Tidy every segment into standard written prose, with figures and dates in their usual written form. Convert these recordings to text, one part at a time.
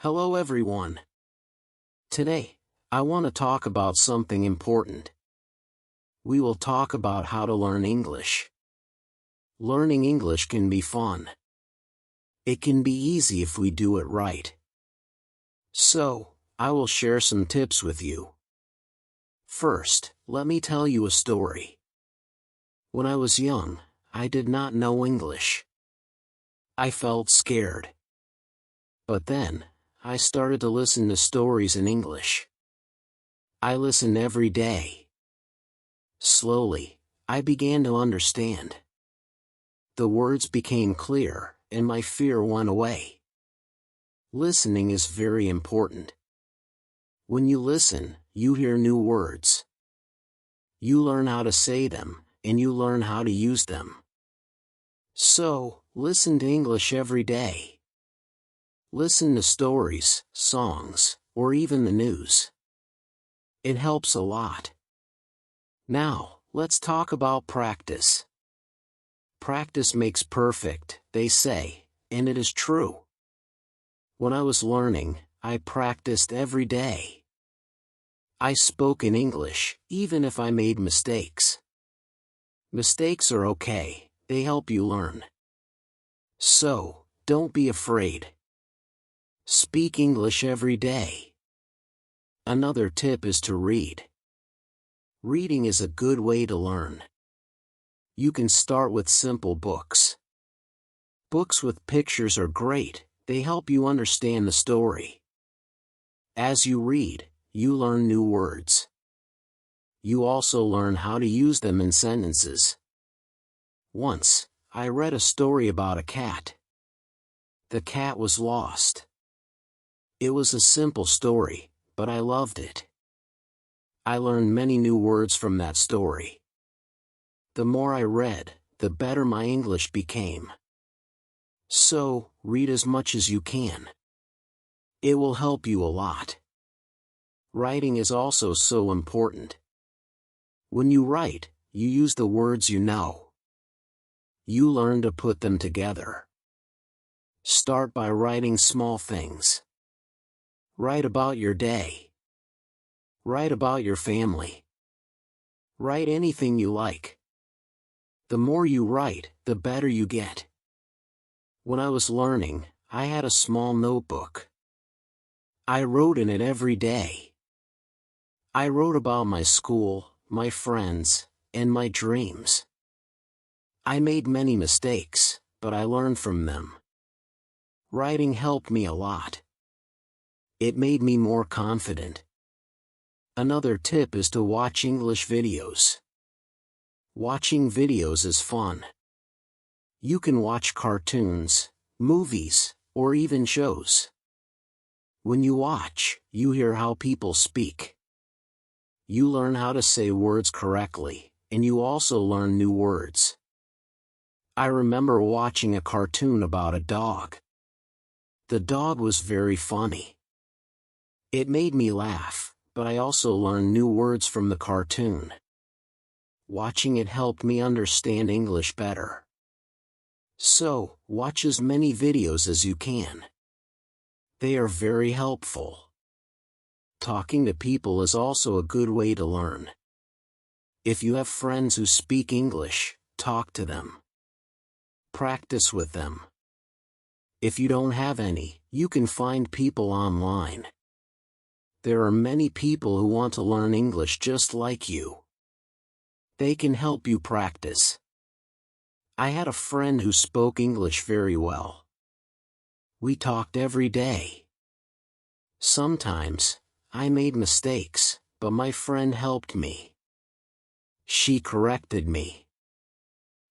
Hello everyone. Today, I want to talk about something important. We will talk about how to learn English. Learning English can be fun. It can be easy if we do it right. So, I will share some tips with you. First, let me tell you a story. When I was young, I did not know English. I felt scared. But then, I started to listen to stories in English. I listened every day. Slowly, I began to understand. The words became clear, and my fear went away. Listening is very important. When you listen, you hear new words. You learn how to say them, and you learn how to use them. So, listen to English every day. Listen to stories, songs, or even the news. It helps a lot. Now, let's talk about practice. Practice makes perfect, they say, and it is true. When I was learning, I practiced every day. I spoke in English, even if I made mistakes. Mistakes are okay, they help you learn. So, don't be afraid. Speak English every day. Another tip is to read. Reading is a good way to learn. You can start with simple books. Books with pictures are great, they help you understand the story. As you read, you learn new words. You also learn how to use them in sentences. Once, I read a story about a cat. The cat was lost. It was a simple story, but I loved it. I learned many new words from that story. The more I read, the better my English became. So, read as much as you can. It will help you a lot. Writing is also so important. When you write, you use the words you know. You learn to put them together. Start by writing small things. Write about your day. Write about your family. Write anything you like. The more you write, the better you get. When I was learning, I had a small notebook. I wrote in it every day. I wrote about my school, my friends, and my dreams. I made many mistakes, but I learned from them. Writing helped me a lot. It made me more confident. Another tip is to watch English videos. Watching videos is fun. You can watch cartoons, movies, or even shows. When you watch, you hear how people speak. You learn how to say words correctly, and you also learn new words. I remember watching a cartoon about a dog. The dog was very funny. It made me laugh, but I also learned new words from the cartoon. Watching it helped me understand English better. So, watch as many videos as you can. They are very helpful. Talking to people is also a good way to learn. If you have friends who speak English, talk to them. Practice with them. If you don't have any, you can find people online. There are many people who want to learn English just like you. They can help you practice. I had a friend who spoke English very well. We talked every day. Sometimes, I made mistakes, but my friend helped me. She corrected me.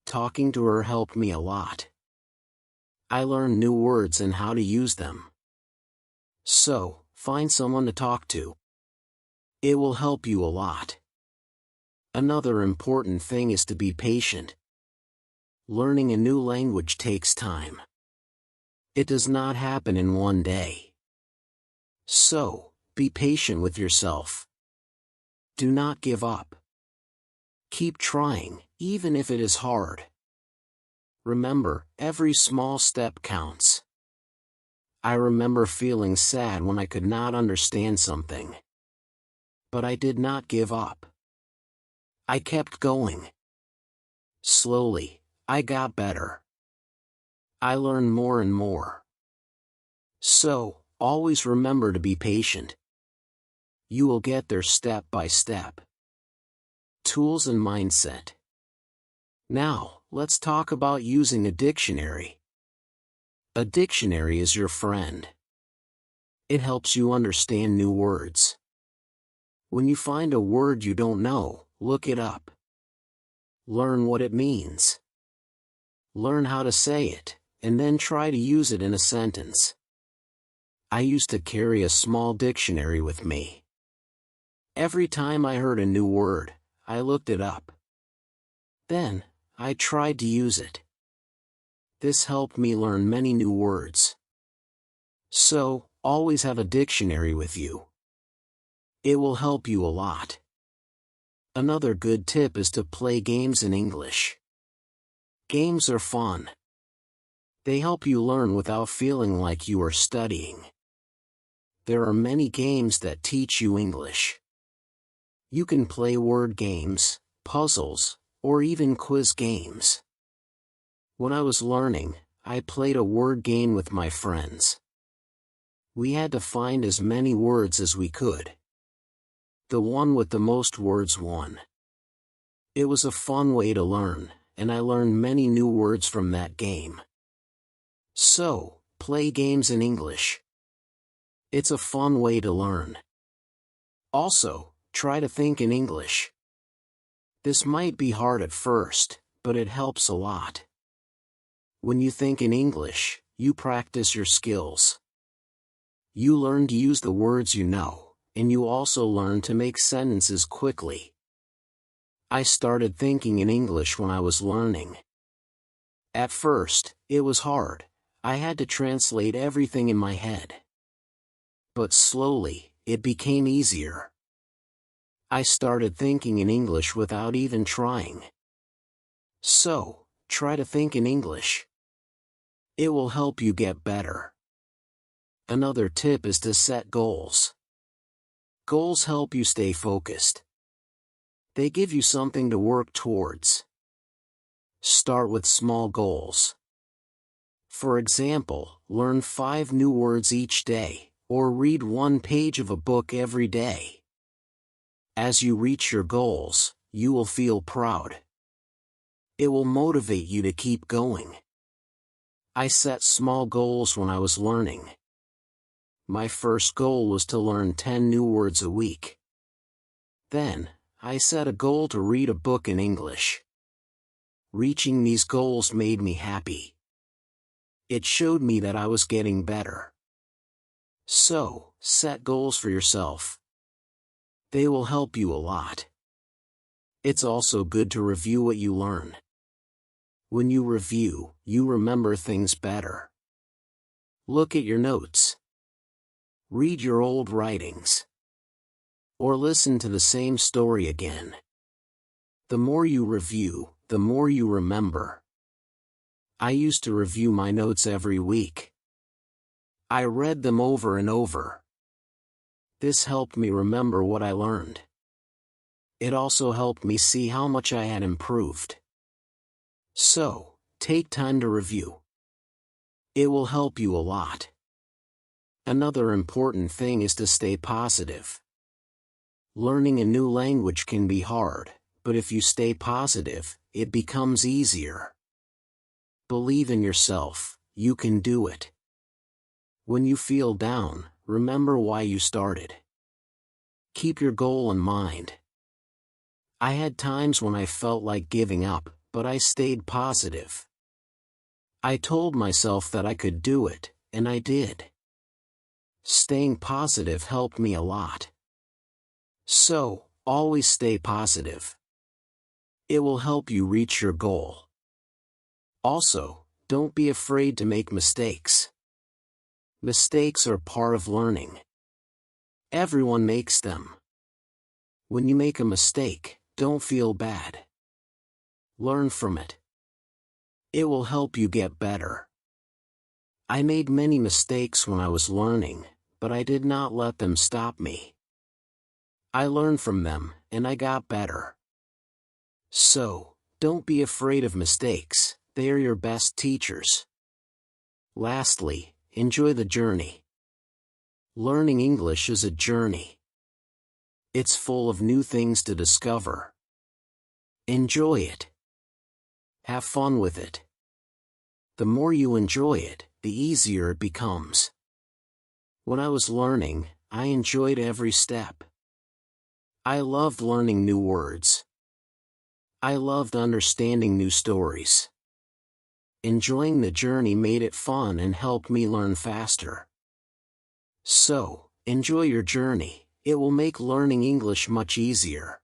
Talking to her helped me a lot. I learned new words and how to use them. So, find someone to talk to. It will help you a lot. Another important thing is to be patient. Learning a new language takes time. It does not happen in one day. So, be patient with yourself. Do not give up. Keep trying, even if it is hard. Remember, every small step counts. I remember feeling sad when I could not understand something. But I did not give up. I kept going. Slowly, I got better. I learned more and more. So, always remember to be patient. You will get there step by step. Tools and mindset. Now, let's talk about using a dictionary. A dictionary is your friend. It helps you understand new words. When you find a word you don't know, look it up. Learn what it means. Learn how to say it, and then try to use it in a sentence. I used to carry a small dictionary with me. Every time I heard a new word, I looked it up. Then, I tried to use it. This helped me learn many new words. So, always have a dictionary with you. It will help you a lot. Another good tip is to play games in English. Games are fun. They help you learn without feeling like you are studying. There are many games that teach you English. You can play word games, puzzles, or even quiz games. When I was learning, I played a word game with my friends. We had to find as many words as we could. The one with the most words won. It was a fun way to learn, and I learned many new words from that game. So, play games in English. It's a fun way to learn. Also, try to think in English. This might be hard at first, but it helps a lot. When you think in English, you practice your skills. You learn to use the words you know, and you also learn to make sentences quickly. I started thinking in English when I was learning. At first, it was hard. I had to translate everything in my head. But slowly, it became easier. I started thinking in English without even trying. So, try to think in English. It will help you get better. Another tip is to set goals. Goals help you stay focused. They give you something to work towards. Start with small goals. For example, learn 5 new words each day, or read 1 page of a book every day. As you reach your goals, you will feel proud. It will motivate you to keep going. I set small goals when I was learning. My first goal was to learn 10 new words a week. Then, I set a goal to read a book in English. Reaching these goals made me happy. It showed me that I was getting better. So, set goals for yourself. They will help you a lot. It's also good to review what you learn. When you review, you remember things better. Look at your notes. Read your old writings. Or listen to the same story again. The more you review, the more you remember. I used to review my notes every week. I read them over and over. This helped me remember what I learned. It also helped me see how much I had improved. So, take time to review. It will help you a lot. Another important thing is to stay positive. Learning a new language can be hard, but if you stay positive, it becomes easier. Believe in yourself, you can do it. When you feel down, remember why you started. Keep your goal in mind. I had times when I felt like giving up, but I stayed positive. I told myself that I could do it, and I did. Staying positive helped me a lot. So, always stay positive. It will help you reach your goal. Also, don't be afraid to make mistakes. Mistakes are part of learning. Everyone makes them. When you make a mistake, don't feel bad. Learn from it. It will help you get better. I made many mistakes when I was learning, but I did not let them stop me. I learned from them, and I got better. So, don't be afraid of mistakes, they are your best teachers. Lastly, enjoy the journey. Learning English is a journey. It's full of new things to discover. Enjoy it. Have fun with it. The more you enjoy it, the easier it becomes. When I was learning, I enjoyed every step. I loved learning new words. I loved understanding new stories. Enjoying the journey made it fun and helped me learn faster. So, enjoy your journey. It will make learning English much easier.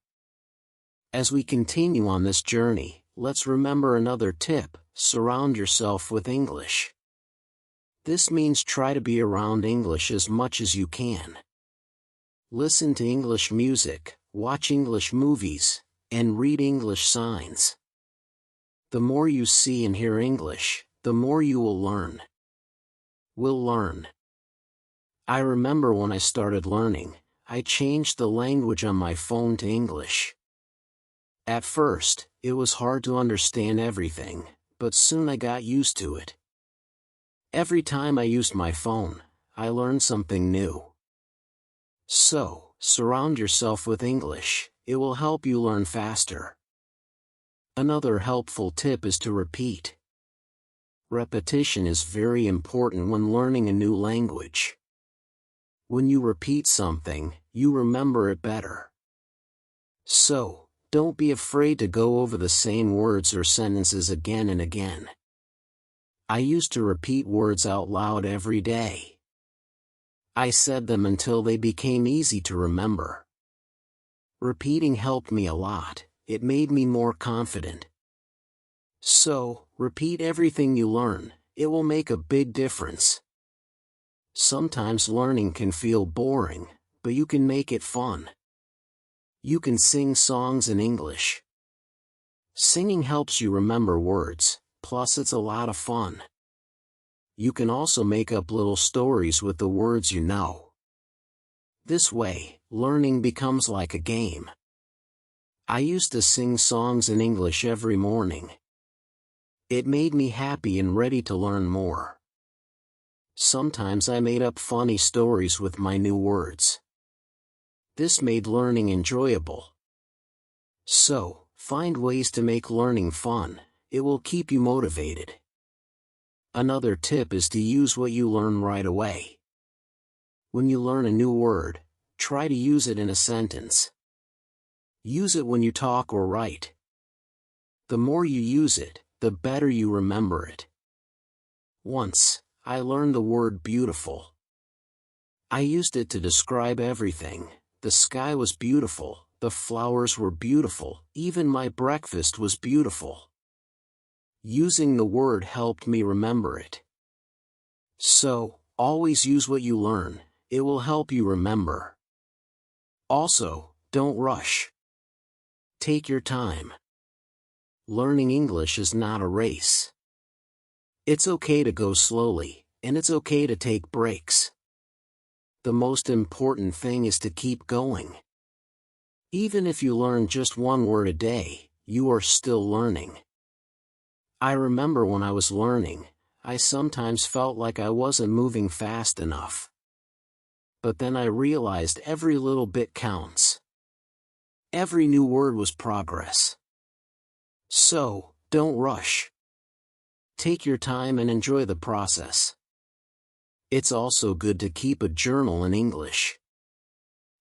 As we continue on this journey, let's remember another tip: surround yourself with English. This means try to be around English as much as you can. Listen to English music, watch English movies, and read English signs. The more you see and hear English, the more you will learn. Will learn. I remember when I started learning, I changed the language on my phone to English. At first, it was hard to understand everything, but soon I got used to it. Every time I used my phone, I learned something new. So, surround yourself with English, it will help you learn faster. Another helpful tip is to repeat. Repetition is very important when learning a new language. When you repeat something, you remember it better. So, don't be afraid to go over the same words or sentences again and again. I used to repeat words out loud every day. I said them until they became easy to remember. Repeating helped me a lot, it made me more confident. So, repeat everything you learn, it will make a big difference. Sometimes learning can feel boring, but you can make it fun. You can sing songs in English. Singing helps you remember words, plus it's a lot of fun. You can also make up little stories with the words you know. This way, learning becomes like a game. I used to sing songs in English every morning. It made me happy and ready to learn more. Sometimes I made up funny stories with my new words. This made learning enjoyable. So, find ways to make learning fun, it will keep you motivated. Another tip is to use what you learn right away. When you learn a new word, try to use it in a sentence. Use it when you talk or write. The more you use it, the better you remember it. Once, I learned the word beautiful. I used it to describe everything. The sky was beautiful, the flowers were beautiful, even my breakfast was beautiful. Using the word helped me remember it. So, always use what you learn, it will help you remember. Also, don't rush. Take your time. Learning English is not a race. It's okay to go slowly, and it's okay to take breaks. The most important thing is to keep going. Even if you learn just one word a day, you are still learning. I remember when I was learning, I sometimes felt like I wasn't moving fast enough. But then I realized every little bit counts. Every new word was progress. So, don't rush. Take your time and enjoy the process. It's also good to keep a journal in English.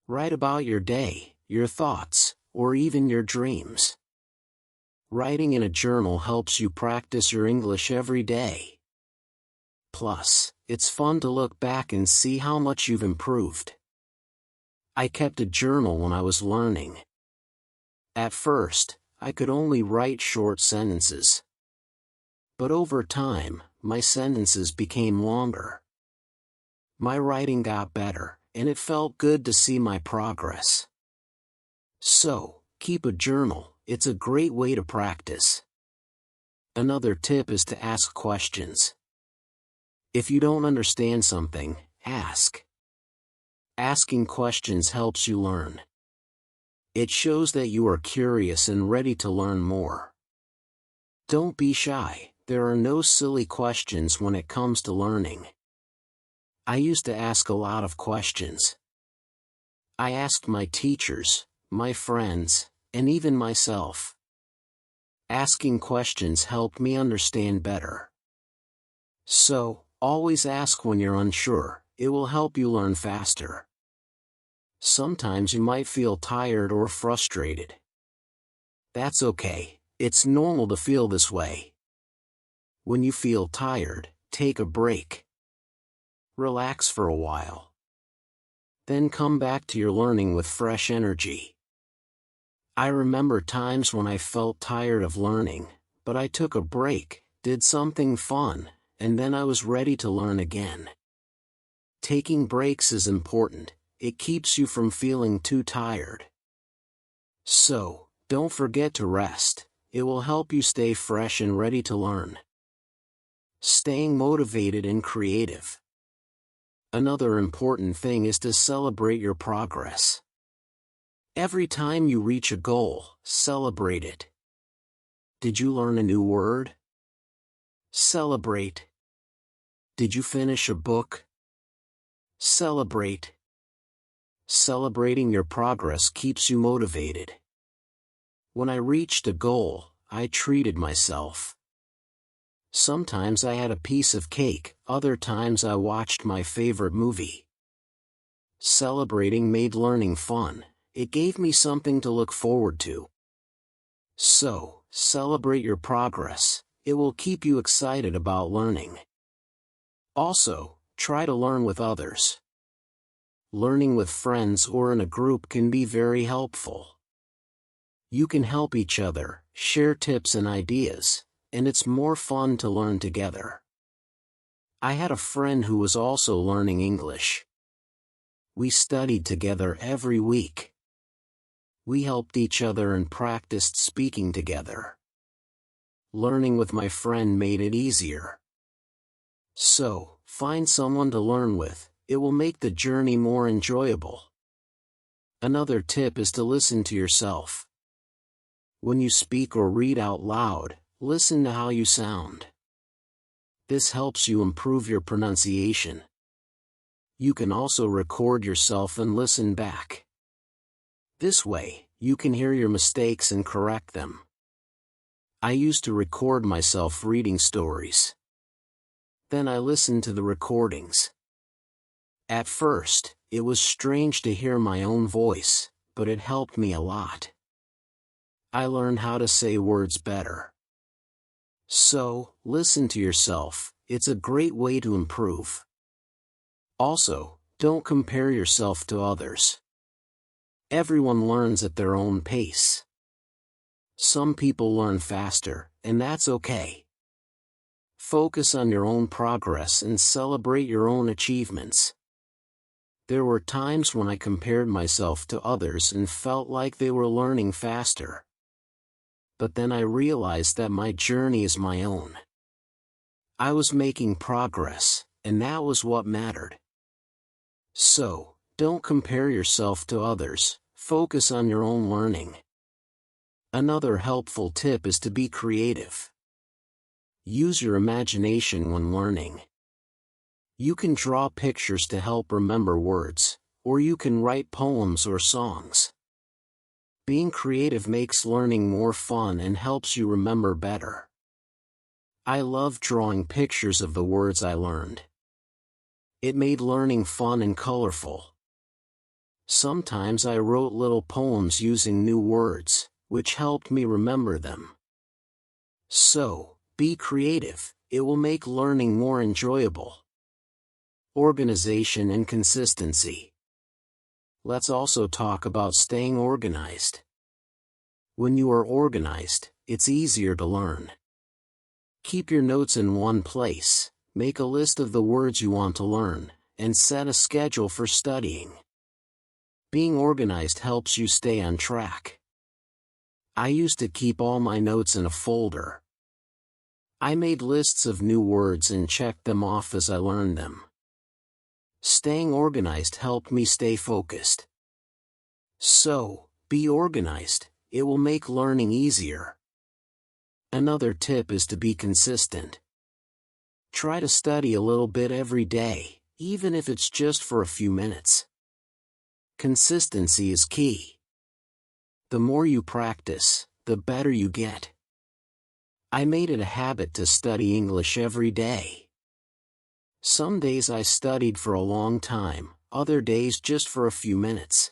Write about your day, your thoughts, or even your dreams. Writing in a journal helps you practice your English every day. Plus, it's fun to look back and see how much you've improved. I kept a journal when I was learning. At first, I could only write short sentences. But over time, my sentences became longer. My writing got better, and it felt good to see my progress. So, keep a journal, it's a great way to practice. Another tip is to ask questions. If you don't understand something, ask. Asking questions helps you learn. It shows that you are curious and ready to learn more. Don't be shy, there are no silly questions when it comes to learning. I used to ask a lot of questions. I asked my teachers, my friends, and even myself. Asking questions helped me understand better. So, always ask when you're unsure, it will help you learn faster. Sometimes you might feel tired or frustrated. That's okay, it's normal to feel this way. When you feel tired, take a break. Relax for a while. Then come back to your learning with fresh energy. I remember times when I felt tired of learning, but I took a break, did something fun, and then I was ready to learn again. Taking breaks is important, it keeps you from feeling too tired. So, don't forget to rest, it will help you stay fresh and ready to learn. Staying motivated and creative. Another important thing is to celebrate your progress. Every time you reach a goal, celebrate it. Did you learn a new word? Celebrate. Did you finish a book? Celebrate. Celebrating your progress keeps you motivated. When I reached a goal, I treated myself. Sometimes I had a piece of cake, other times I watched my favorite movie. Celebrating made learning fun, it gave me something to look forward to. So, celebrate your progress, it will keep you excited about learning. Also, try to learn with others. Learning with friends or in a group can be very helpful. You can help each other, share tips and ideas, and it's more fun to learn together. I had a friend who was also learning English. We studied together every week. We helped each other and practiced speaking together. Learning with my friend made it easier. So, find someone to learn with, it will make the journey more enjoyable. Another tip is to listen to yourself. When you speak or read out loud, listen to how you sound. This helps you improve your pronunciation. You can also record yourself and listen back. This way, you can hear your mistakes and correct them. I used to record myself reading stories. Then I listened to the recordings. At first, it was strange to hear my own voice, but it helped me a lot. I learned how to say words better. So, listen to yourself, it's a great way to improve. Also, don't compare yourself to others. Everyone learns at their own pace. Some people learn faster, and that's okay. Focus on your own progress and celebrate your own achievements. There were times when I compared myself to others and felt like they were learning faster. But then I realized that my journey is my own. I was making progress, and that was what mattered. So, don't compare yourself to others, focus on your own learning. Another helpful tip is to be creative. Use your imagination when learning. You can draw pictures to help remember words, or you can write poems or songs. Being creative makes learning more fun and helps you remember better. I love drawing pictures of the words I learned. It made learning fun and colorful. Sometimes I wrote little poems using new words, which helped me remember them. So, be creative, it will make learning more enjoyable. Organization and consistency. Let's also talk about staying organized. When you are organized, it's easier to learn. Keep your notes in one place, make a list of the words you want to learn, and set a schedule for studying. Being organized helps you stay on track. I used to keep all my notes in a folder. I made lists of new words and checked them off as I learned them. Staying organized helped me stay focused. So, be organized, it will make learning easier. Another tip is to be consistent. Try to study a little bit every day, even if it's just for a few minutes. Consistency is key. The more you practice, the better you get. I made it a habit to study English every day. Some days I studied for a long time, other days just for a few minutes.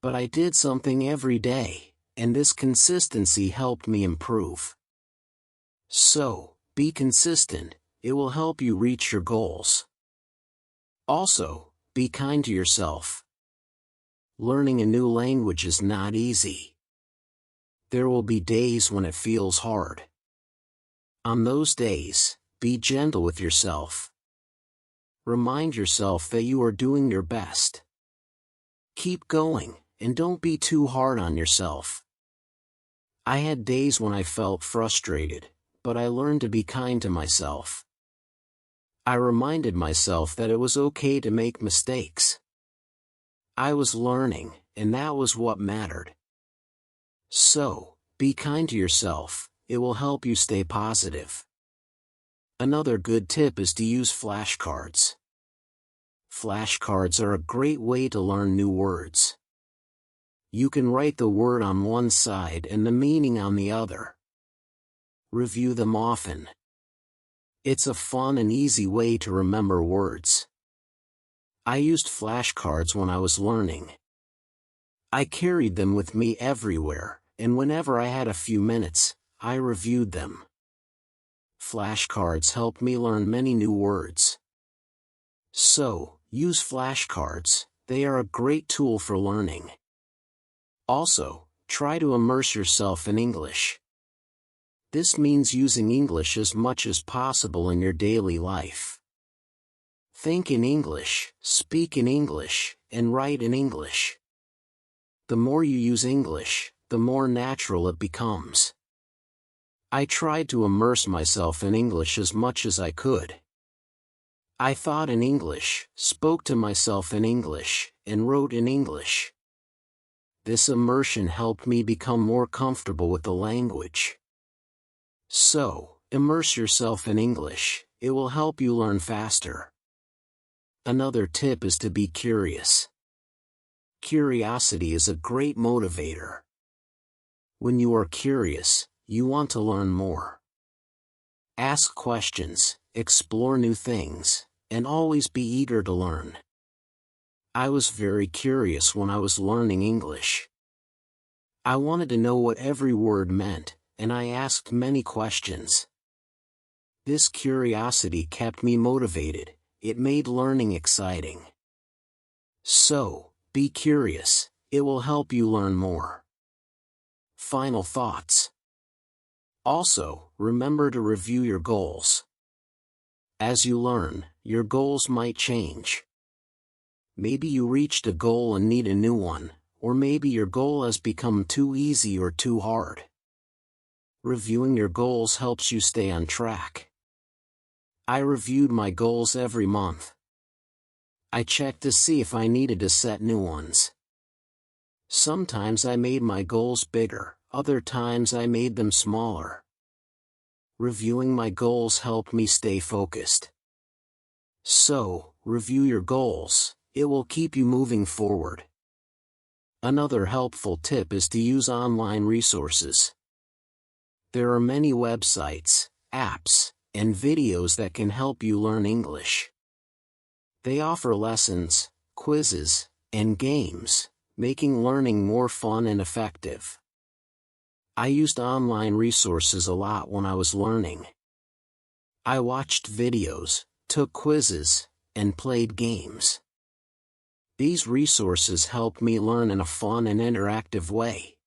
But I did something every day, and this consistency helped me improve. So, be consistent, it will help you reach your goals. Also, be kind to yourself. Learning a new language is not easy. There will be days when it feels hard. On those days, be gentle with yourself. Remind yourself that you are doing your best. Keep going, and don't be too hard on yourself. I had days when I felt frustrated, but I learned to be kind to myself. I reminded myself that it was okay to make mistakes. I was learning, and that was what mattered. So, be kind to yourself, it will help you stay positive. Another good tip is to use flashcards. Flashcards are a great way to learn new words. You can write the word on one side and the meaning on the other. Review them often. It's a fun and easy way to remember words. I used flashcards when I was learning. I carried them with me everywhere, and whenever I had a few minutes, I reviewed them. Flashcards helped me learn many new words. So, use flashcards, they are a great tool for learning. Also, try to immerse yourself in English. This means using English as much as possible in your daily life. Think in English, speak in English, and write in English. The more you use English, the more natural it becomes. I tried to immerse myself in English as much as I could. I thought in English, spoke to myself in English, and wrote in English. This immersion helped me become more comfortable with the language. So, immerse yourself in English, it will help you learn faster. Another tip is to be curious. Curiosity is a great motivator. When you are curious, you want to learn more. Ask questions, explore new things, and always be eager to learn. I was very curious when I was learning English. I wanted to know what every word meant, and I asked many questions. This curiosity kept me motivated, it made learning exciting. So, be curious, it will help you learn more. Final thoughts. Also, remember to review your goals. As you learn, your goals might change. Maybe you reached a goal and need a new one, or maybe your goal has become too easy or too hard. Reviewing your goals helps you stay on track. I reviewed my goals every month. I checked to see if I needed to set new ones. Sometimes I made my goals bigger, other times I made them smaller. Reviewing my goals helped me stay focused. So, review your goals, it will keep you moving forward. Another helpful tip is to use online resources. There are many websites, apps, and videos that can help you learn English. They offer lessons, quizzes, and games, making learning more fun and effective. I used online resources a lot when I was learning. I watched videos, took quizzes, and played games. These resources helped me learn in a fun and interactive way.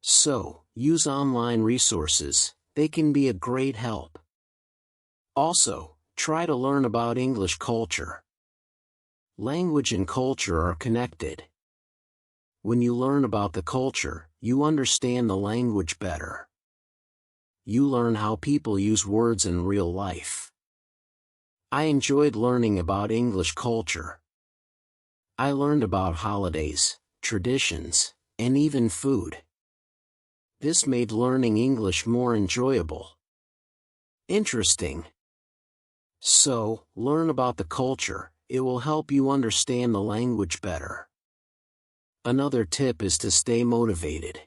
So, use online resources, they can be a great help. Also, try to learn about English culture. Language and culture are connected. When you learn about the culture, you understand the language better. you learn how people use words in real life. I enjoyed learning about English culture. I learned about holidays, traditions, and even food. This made learning English more enjoyable. Interesting. So, learn about the culture. It will help you understand the language better. Another tip is to stay motivated.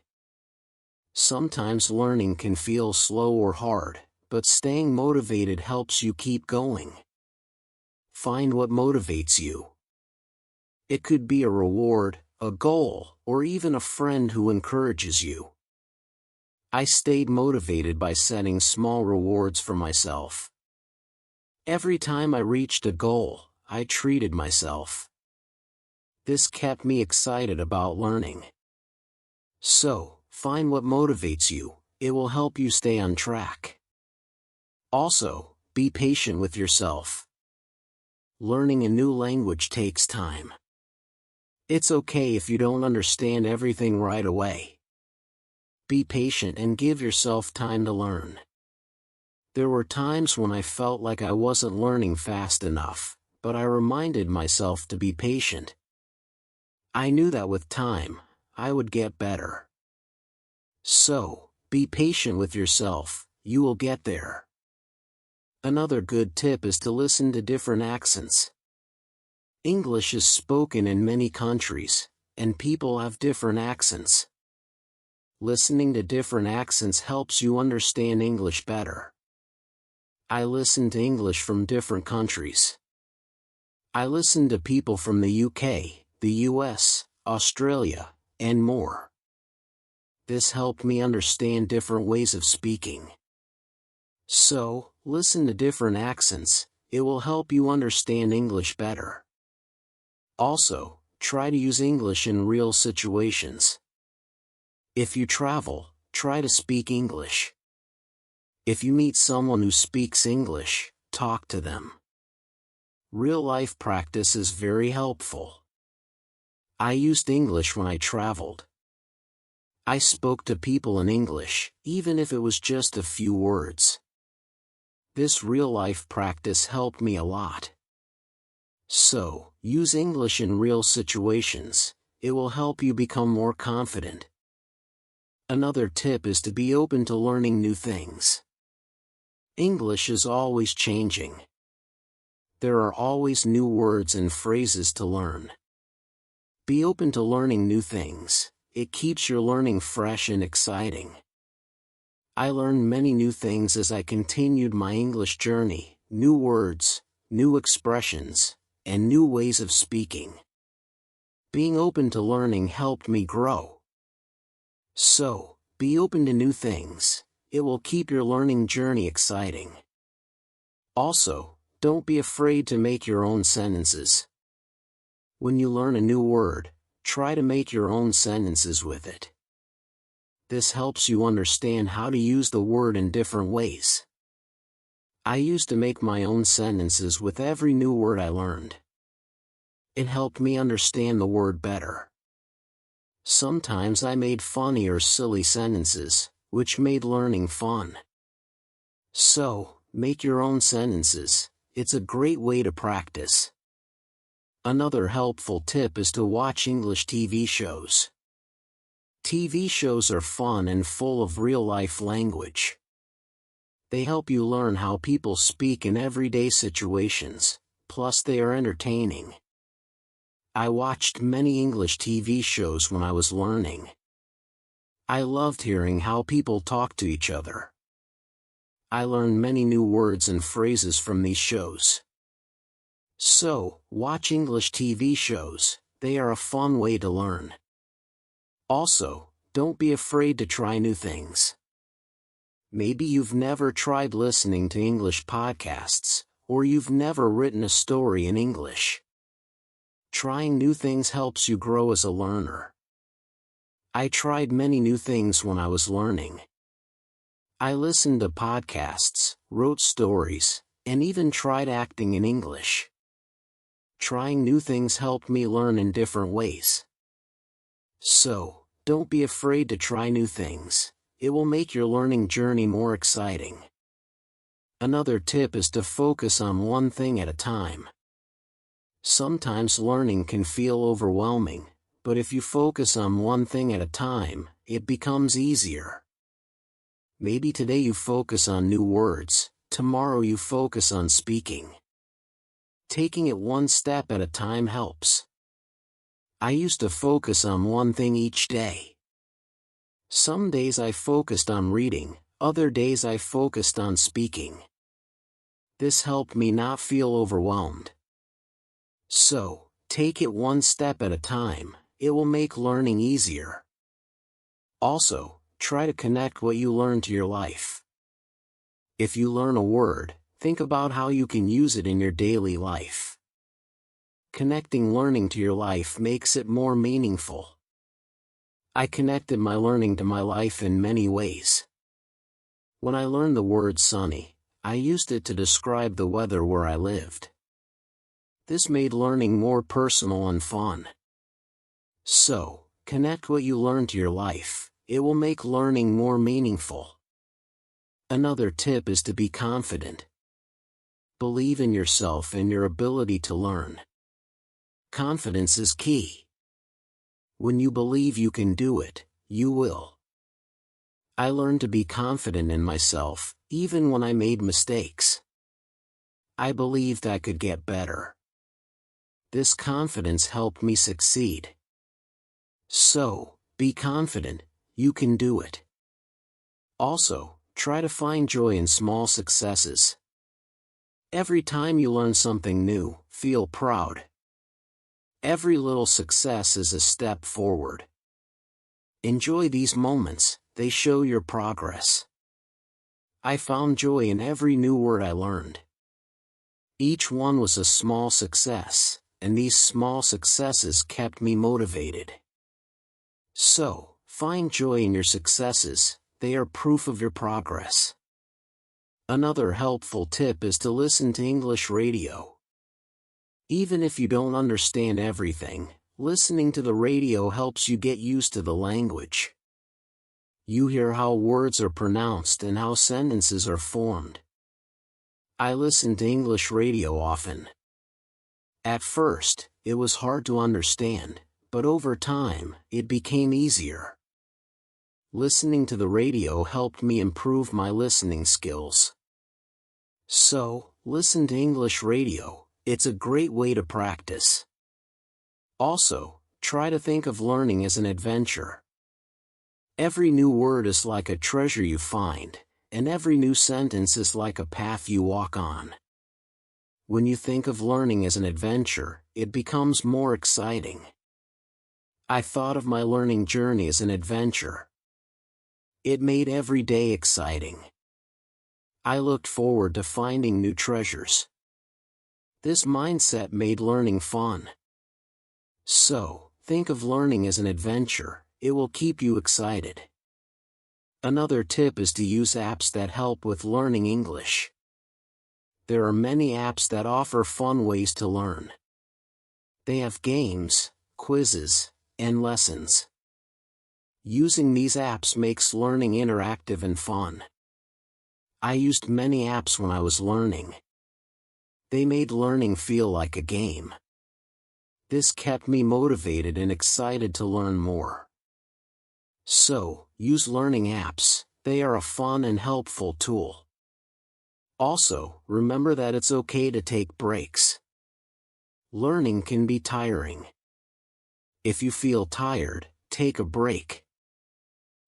Sometimes learning can feel slow or hard, but staying motivated helps you keep going. Find what motivates you. It could be a reward, a goal, or even a friend who encourages you. I stayed motivated by setting small rewards for myself. Every time I reached a goal, I treated myself. This kept me excited about learning. So, find what motivates you. It will help you stay on track. Also, be patient with yourself. Learning a new language takes time. It's okay if you don't understand everything right away. Be patient and give yourself time to learn. There were times when I felt like I wasn't learning fast enough, but I reminded myself to be patient. I knew that with time, I would get better. So, be patient with yourself, you will get there. Another good tip is to listen to different accents. English is spoken in many countries, and people have different accents. Listening to different accents helps you understand English better. I listen to English from different countries. I listen to people from the UK, the US, Australia, and more. This helped me understand different ways of speaking. So, listen to different accents, it will help you understand English better. Also, try to use English in real situations. If you travel, try to speak English. If you meet someone who speaks English, talk to them. Real-life practice is very helpful. I used English when I traveled. I spoke to people in English, even if it was just a few words. This real-life practice helped me a lot. So, use English in real situations. It will help you become more confident. Another tip is to be open to learning new things. English is always changing. There are always new words and phrases to learn. Be open to learning new things. It keeps your learning fresh and exciting. I learned many new things as I continued my English journey, new words, new expressions, and new ways of speaking. Being open to learning helped me grow. So, be open to new things. It will keep your learning journey exciting. Also, don't be afraid to make your own sentences. When you learn a new word, try to make your own sentences with it. This helps you understand how to use the word in different ways. I used to make my own sentences with every new word I learned. It helped me understand the word better. Sometimes I made funny or silly sentences, which made learning fun. So, make your own sentences. It's a great way to practice. Another helpful tip is to watch English TV shows. TV shows are fun and full of real-life language. They help you learn how people speak in everyday situations, plus they are entertaining. I watched many English TV shows when I was learning. I loved hearing how people talk to each other. I learned many new words and phrases from these shows. So, watch English TV shows, they are a fun way to learn. Also, don't be afraid to try new things. Maybe you've never tried listening to English podcasts, or you've never written a story in English. Trying new things helps you grow as a learner. I tried many new things when I was learning. I listened to podcasts, wrote stories, and even tried acting in English. Trying new things helped me learn in different ways. So, don't be afraid to try new things. it will make your learning journey more exciting. Another tip is to focus on one thing at a time. Sometimes learning can feel overwhelming, but if you focus on one thing at a time, it becomes easier. Maybe today you focus on new words, tomorrow you focus on speaking. Taking it one step at a time helps. I used to focus on one thing each day. Some days I focused on reading, other days I focused on speaking. This helped me not feel overwhelmed. So, take it one step at a time, it will make learning easier. Also, try to connect what you learn to your life. If you learn a word, think about how you can use it in your daily life. Connecting learning to your life makes it more meaningful. I connected my learning to my life in many ways. When I learned the word sunny, I used it to describe the weather where I lived. This made learning more personal and fun. So, connect what you learn to your life, it will make learning more meaningful. Another tip is to be confident. Believe in yourself and your ability to learn. Confidence is key. When you believe you can do it, you will. I learned to be confident in myself, even when I made mistakes. I believed I could get better. This confidence helped me succeed. So, be confident, you can do it. Also, try to find joy in small successes. Every time you learn something new, feel proud. Every little success is a step forward. Enjoy these moments, they show your progress. I found joy in every new word I learned. Each one was a small success, and these small successes kept me motivated. So, find joy in your successes, they are proof of your progress. Another helpful tip is to listen to English radio. Even if you don't understand everything, listening to the radio helps you get used to the language. You hear how words are pronounced and how sentences are formed. I listen to English radio often. At first, it was hard to understand, but over time, it became easier. Listening to the radio helped me improve my listening skills. So, listen to English radio, it's a great way to practice. Also, try to think of learning as an adventure. Every new word is like a treasure you find, and every new sentence is like a path you walk on. When you think of learning as an adventure, it becomes more exciting. I thought of my learning journey as an adventure. It made every day exciting. I looked forward to finding new treasures. This mindset made learning fun. So, think of learning as an adventure, it will keep you excited. Another tip is to use apps that help with learning English. There are many apps that offer fun ways to learn. They have games, quizzes, and lessons. Using these apps makes learning interactive and fun. I used many apps when I was learning. They made learning feel like a game. This kept me motivated and excited to learn more. So, use learning apps, they are a fun and helpful tool. Also, remember that it's okay to take breaks. Learning can be tiring. If you feel tired, take a break.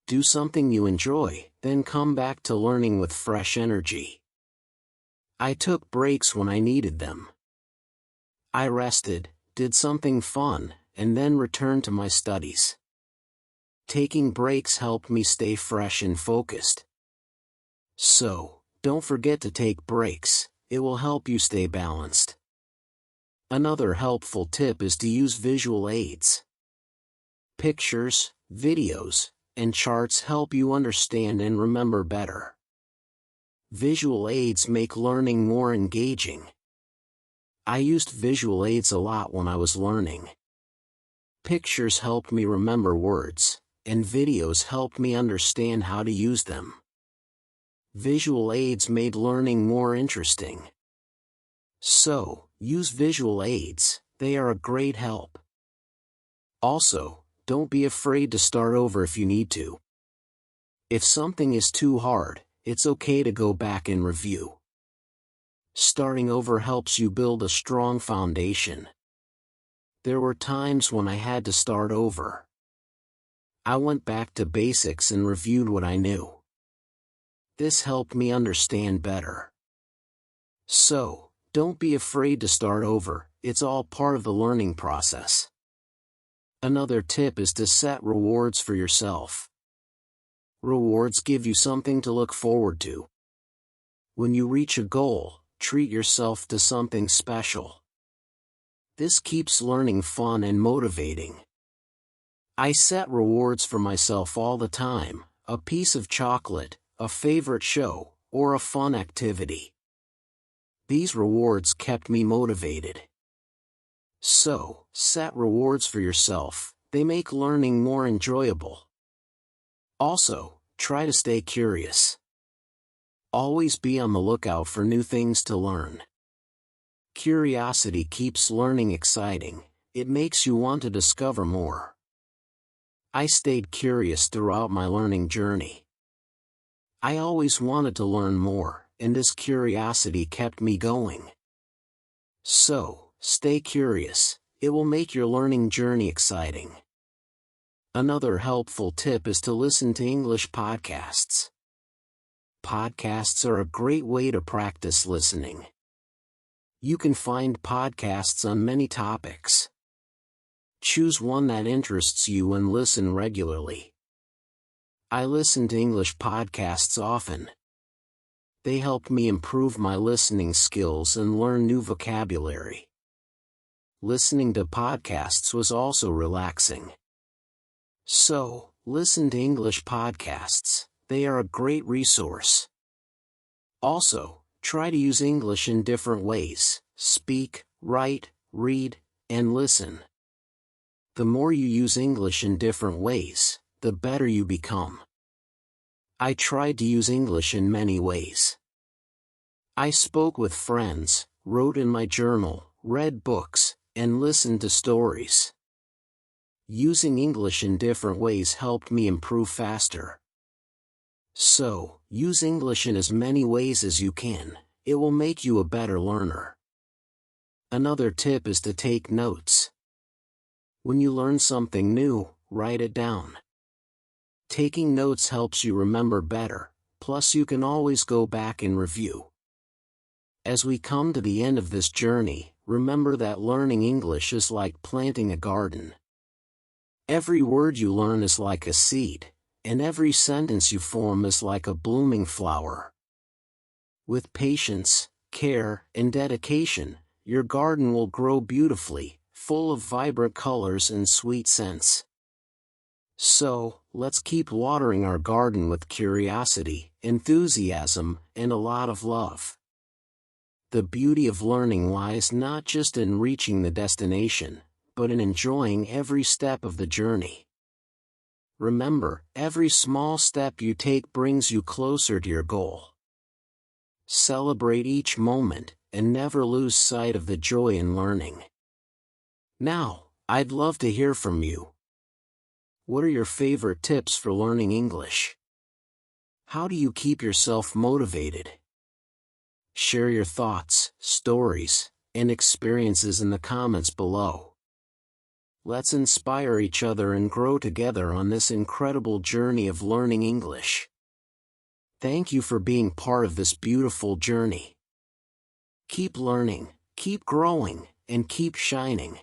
Do something you enjoy, then come back to learning with fresh energy. I took breaks when I needed them. I rested, did something fun, and then returned to my studies. Taking breaks helped me stay fresh and focused. So, don't forget to take breaks, it will help you stay balanced. Another helpful tip is to use visual aids. Pictures, videos, and charts help you understand and remember better. Visual aids make learning more engaging. I used visual aids a lot when I was learning. Pictures helped me remember words, and videos helped me understand how to use them. Visual aids made learning more interesting. So, use visual aids, they are a great help. Also, don't be afraid to start over if you need to. If something is too hard, it's okay to go back and review. Starting over helps you build a strong foundation. There were times when I had to start over. I went back to basics and reviewed what I knew. This helped me understand better. So, don't be afraid to start over, it's all part of the learning process. Another tip is to set rewards for yourself. Rewards give you something to look forward to. When you reach a goal, treat yourself to something special. This keeps learning fun and motivating. I set rewards for myself all the time, a piece of chocolate, a favorite show, or a fun activity. These rewards kept me motivated. So, set rewards for yourself, they make learning more enjoyable. Also, try to stay curious. Always be on the lookout for new things to learn. Curiosity keeps learning exciting, it makes you want to discover more. I stayed curious throughout my learning journey. I always wanted to learn more, and this curiosity kept me going. So, stay curious, it will make your learning journey exciting. Another helpful tip is to listen to English podcasts. Podcasts are a great way to practice listening. You can find podcasts on many topics. Choose one that interests you and listen regularly. I listen to English podcasts often. They help me improve my listening skills and learn new vocabulary. Listening to podcasts was also relaxing. So, listen to English podcasts, they are a great resource. Also, try to use English in different ways, speak, write, read, and listen. The more you use English in different ways, the better you become. I tried to use English in many ways. I spoke with friends, wrote in my journal, read books, and listened to stories. Using English in different ways helped me improve faster. So, use English in as many ways as you can, it will make you a better learner. Another tip is to take notes. When you learn something new, write it down. Taking notes helps you remember better, plus you can always go back and review. As we come to the end of this journey, remember that learning English is like planting a garden. Every word you learn is like a seed, and every sentence you form is like a blooming flower. With patience, care, and dedication, your garden will grow beautifully, full of vibrant colors and sweet scents. So, let's keep watering our garden with curiosity, enthusiasm, and a lot of love. The beauty of learning lies not just in reaching the destination, but in enjoying every step of the journey. Remember, every small step you take brings you closer to your goal. Celebrate each moment, and never lose sight of the joy in learning. Now, I'd love to hear from you. What are your favorite tips for learning English? How do you keep yourself motivated? Share your thoughts, stories, and experiences in the comments below. Let's inspire each other and grow together on this incredible journey of learning English. Thank you for being part of this beautiful journey. Keep learning, keep growing, and keep shining.